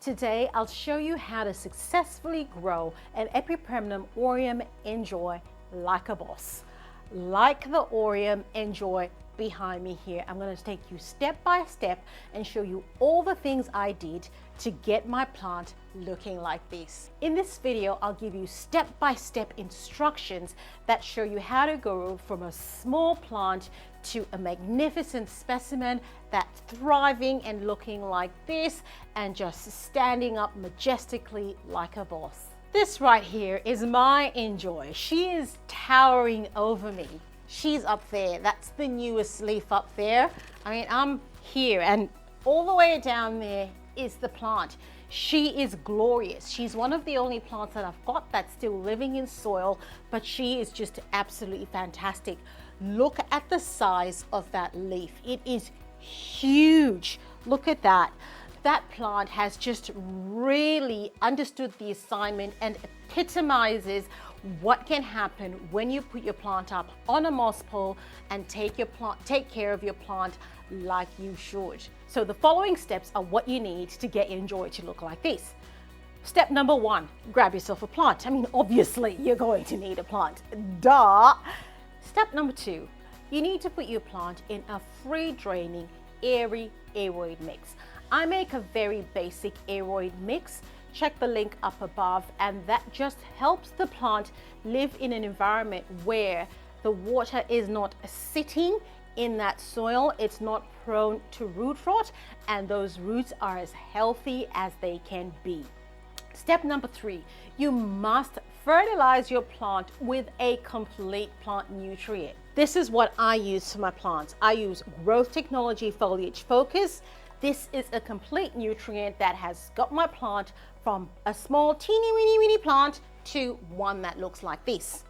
Today, I'll show you how to successfully grow an epipermanent Grow N'Joy like a boss. Like the Grow N'Joy behind me here, I'm going to take you step by step and show you all the things I did to get my plant looking like this. In this video, I'll give you step-by-step instructions that show you how to go from a small plant to a magnificent specimen that's thriving and looking like this and just standing up majestically like a boss. This right here is my N'Joy. She is towering over me. She's up there. That's the newest leaf up there. I mean, I'm here and all the way down there is the plant. She is glorious. She's one of the only plants that I've got that's still living in soil, but she is just absolutely fantastic. Look at the size of that leaf. It is huge. Look at that. That plant has just really understood the assignment and epitomizes what can happen when you put your plant up on a moss pole and take care of your plant like you should. So the following steps are what you need to get your N'Joy to look like this. Step number one, grab yourself a plant. I mean, obviously you're going to need a plant, duh. Step number two, you need to put your plant in a free draining, airy aroid mix. I make a very basic aroid mix. Check the link up above, and that just helps the plant live in an environment where the water is not sitting in that soil, it's not prone to root rot, and those roots are as healthy as they can be. Step number three, you must fertilize your plant with a complete plant nutrient. This is what I use for my plants. I use Growth Technology Foliage Focus. This is a complete nutrient that has got my plant from a small teeny weeny plant to one that looks like this.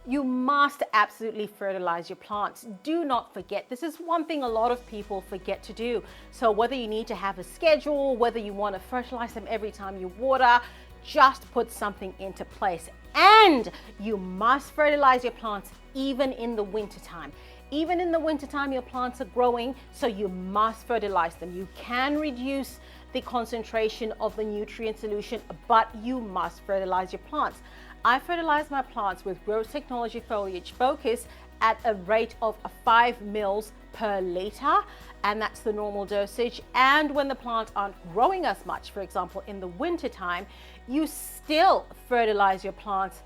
You must absolutely fertilize your plants. Do not forget. This is one thing a lot of people forget to do. So whether you need to have a schedule, whether you want to fertilize them every time you water, just put something into place. And you must fertilize your plants even in the wintertime. Even in the wintertime, your plants are growing, so you must fertilize them. You can reduce the concentration of the nutrient solution, but you must fertilize your plants. I fertilize my plants with Growth Technology Foliage Focus at a rate of 5 mils per liter, and that's the normal dosage. And when the plants aren't growing as much, for example, in the winter time, you still fertilize your plants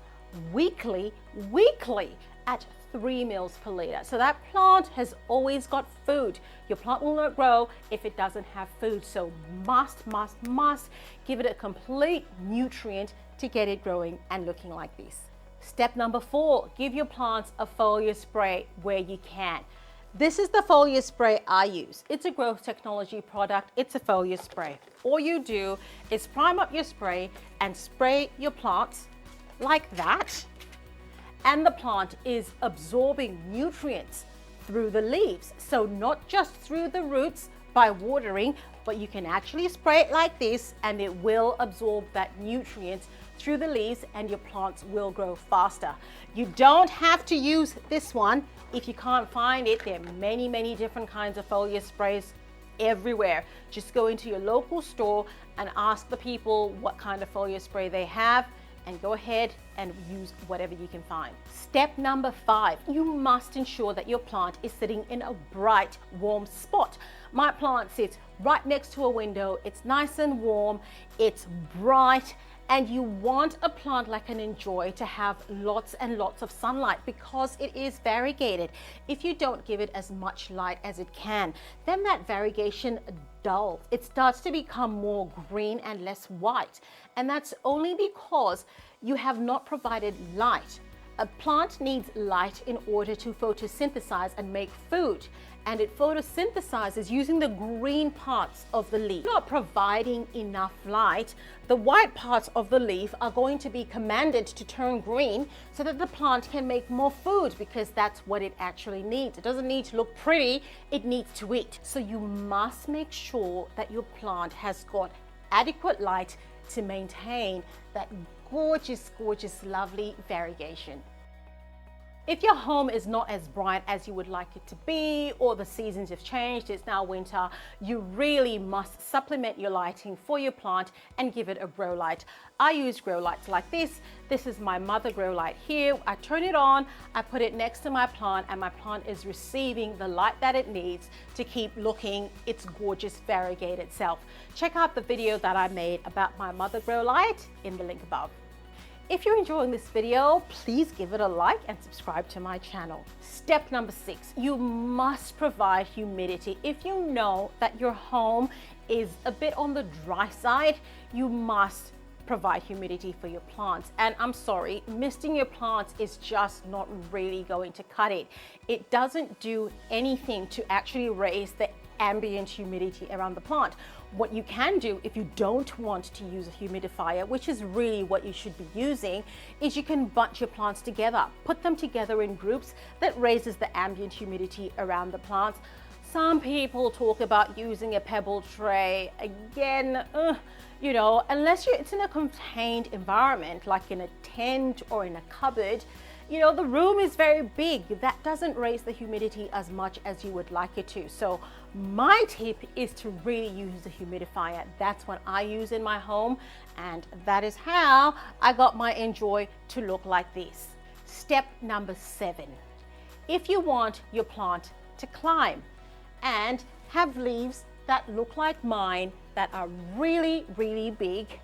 weekly at 3 mils per liter. So that plant has always got food. Your plant will not grow if it doesn't have food. So must give it a complete nutrient to get it growing and looking like this. Step number four, give your plants a foliar spray where you can. This is the foliar spray I use. It's a Growth Technology product. It's a foliar spray. All you do is prime up your spray and spray your plants like that. And the plant is absorbing nutrients through the leaves. So not just through the roots by watering, but you can actually spray it like this and it will absorb that nutrients through the leaves and your plants will grow faster. You don't have to use this one if you can't find it. There are many different kinds of foliar sprays everywhere. Just go into your local store and ask the people what kind of foliar spray they have, and go ahead and use whatever you can find. Step number five, you must ensure that your plant is sitting in a bright, warm spot. My plant sits right next to a window. It's nice and warm, it's bright, and you want a plant like an N'Joy to have lots and lots of sunlight because it is variegated. If you don't give it as much light as it can, then that variegation dulls. It starts to become more green and less white. And that's only because you have not provided light. A plant needs light in order to photosynthesize and make food. And it photosynthesizes using the green parts of the leaf. Not providing enough light, the white parts of the leaf are going to be commanded to turn green so that the plant can make more food, because that's what it actually needs. It doesn't need to look pretty, it needs to eat. So you must make sure that your plant has got adequate light to maintain that gorgeous, lovely variegation. If your home is not as bright as you would like it to be, or the seasons have changed, it's now winter, you really must supplement your lighting for your plant and give it a grow light. I use grow lights like this. This is my mother grow light here. I turn it on, I put it next to my plant, and my plant is receiving the light that it needs to keep looking its gorgeous variegated self. Check out the video that I made about my mother grow light in the link above. If you're enjoying this video, please give it a like and subscribe to my channel. Step number 6, you must provide humidity. If you know that your home is a bit on the dry side, you must provide humidity for your plants. And I'm sorry, misting your plants is just not really going to cut it. It doesn't do anything to actually raise the ambient humidity around the plant. What you can do if you don't want to use a humidifier, which is really what you should be using, is you can bunch your plants together, put them together in groups that raises the ambient humidity around the plants. Some people talk about using a pebble tray. Again, you know, unless it's in a contained environment, like in a tent or in a cupboard, you know, the room is very big. That doesn't raise the humidity as much as you would like it to. So my tip is to really use a humidifier. That's what I use in my home, and that is how I got my N'joy to look like this. Step number 7. If you want your plant to climb and have leaves that look like mine, that are really, really big,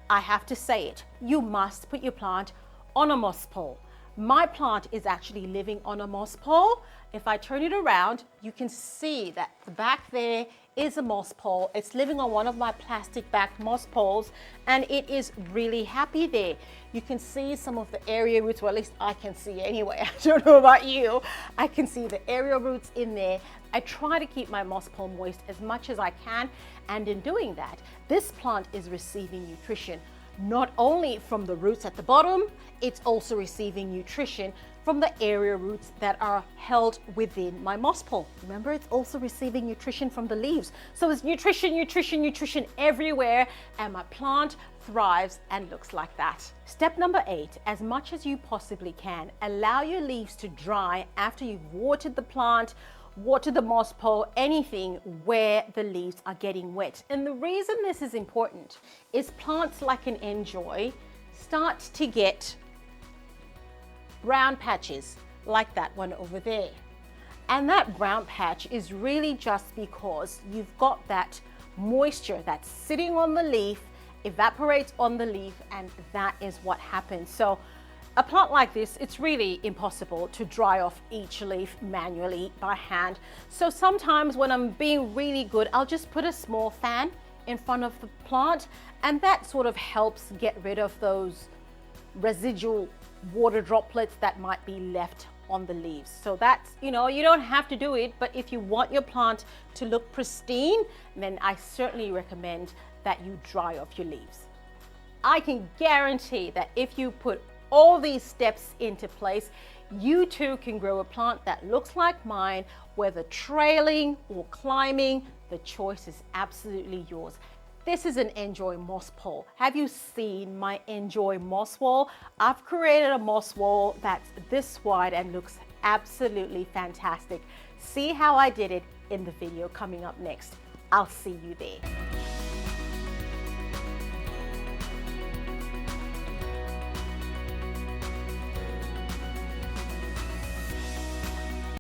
I have to say it, you must put your plant on a moss pole. My plant is actually living on a moss pole. If I turn it around, you can see that the back there is a moss pole. It's living on one of my plastic backed moss poles, and it is really happy there. You can see some of the area roots, well, at least I can see anyway. I don't know about you. I can see the area roots in there. I try to keep my moss pole moist as much as I can, and in doing that, this plant is receiving nutrition not only from the roots at the bottom, it's also receiving nutrition from the area roots that are held within my moss pole. Remember, it's also receiving nutrition from the leaves. So it's nutrition, nutrition, nutrition everywhere, and my plant thrives and looks like that. Step number 8, as much as you possibly can, allow your leaves to dry after you've watered the plant, water the moss pole, anything where the leaves are getting wet. And the reason this is important is plants like an N'joy start to get brown patches like that one over there. And that brown patch is really just because you've got that moisture that's sitting on the leaf, evaporates on the leaf, and that is what happens. So a plant like this, it's really impossible to dry off each leaf manually by hand. So sometimes when I'm being really good, I'll just put a small fan in front of the plant, and that sort of helps get rid of those residual water droplets that might be left on the leaves. So that's, you know, you don't have to do it, but if you want your plant to look pristine, then I certainly recommend that you dry off your leaves. I can guarantee that if you put all these steps into place, you too can grow a plant that looks like mine, whether trailing or climbing. The choice is absolutely yours. This is an N'joy moss pole. Have you seen my N'joy moss wall? I've created a moss wall that's this wide and looks absolutely fantastic. See how I did it in the video coming up next. I'll see you there.